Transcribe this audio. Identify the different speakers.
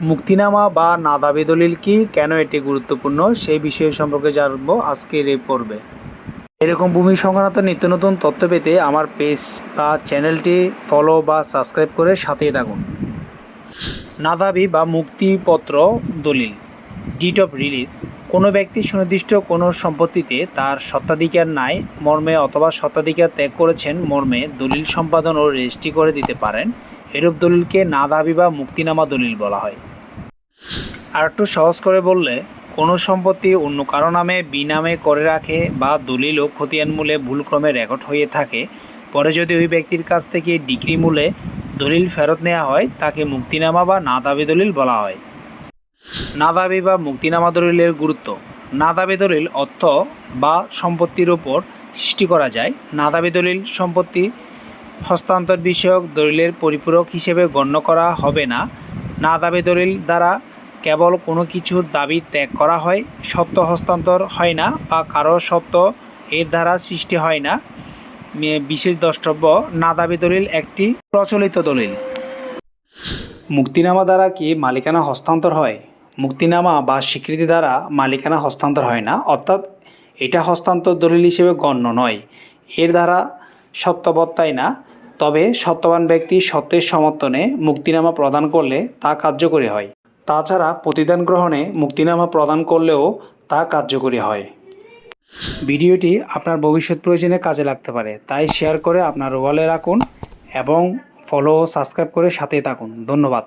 Speaker 1: মুক্তিনামা বা নাদাবি দলিল কি, কেন এটি গুরুত্বপূর্ণ, সেই বিষয় সম্পর্কে জানবো আজকের এই পর্বে। এরকম ভূমি সংক্রান্ত নিত্য নতুন তথ্য পেতে আমার পেজ বা চ্যানেলটি ফলো বা সাবস্ক্রাইব করে সাথেই থাকুন। নাদাবি বা মুক্তিপত্র দলিল, ডিট অফ রিলিজ, কোনো ব্যক্তি সুনির্দিষ্ট কোনো সম্পত্তিতে তার স্বত্বাধিকার নাই মর্মে অথবা স্বত্বাধিকার ত্যাগ করেছেন মর্মে দলিল সম্পাদন ও রেজিস্ট্রি করে দিতে পারেন। এরূপ দলিলকে নাদাবি বা মুক্তিনামা দলিল বলা হয়। আর একটু সহজ করে বললে, কোনো সম্পত্তি অন্য কারো নামে বিনামে করে রাখে বা দলিল ও খতিয়ান মূলে ভুলক্রমে রেকর্ড হয়ে থাকে, পরে যদি ওই ব্যক্তির কাছ থেকে ডিক্রি মূলে দলিল ফেরত নেওয়া হয় তাকে মুক্তিনামা বা নাদাবি দলিল বলা হয়। নাদাবি বা মুক্তিনামা দলিলের গুরুত্ব। নাদাবি দলিল অর্থ বা সম্পত্তির উপর সৃষ্টি করা যায়। নাদাবি দলিল সম্পত্তি হস্তান্তর বিষয়ক দলিলের পরিপূরক হিসেবে গণ্য করা হবে না। নাদাবি দলিল দ্বারা কেবল কোনো কিছুর দাবি ত্যাগ করা হয়, সত্য হস্তান্তর হয় না বা কারো সত্য এর দ্বারা সৃষ্টি হয় না। বিশেষ দ্রষ্টব্য, নাদাবি দলিল একটি প্রচলিত দলিল। মুক্তিনামা দ্বারা কি মালিকানা হস্তান্তর হয়? মুক্তিনামা বা স্বীকৃতি দ্বারা মালিকানা হস্তান্তর হয় না, অর্থাৎ এটা হস্তান্তর দলিল হিসেবে গণ্য নয়। এর দ্বারা সত্যবত্তায় না, তবে সত্যবান ব্যক্তি সত্যের সমর্থনে মুক্তিনামা প্রদান করলে তা কার্যকরী হয়। তাছাড়া প্রতিদান গ্রহণে মুক্তিনামা প্রদান করলেও তা কার্যকরী হয়। ভিডিওটি আপনার ভবিষ্যৎ প্রয়োজনে কাজে লাগতে পারে, তাই শেয়ার করে আপনার ওয়ালে রাখুন এবং ফলো ও সাবস্ক্রাইব করে সাথেই থাকুন। ধন্যবাদ।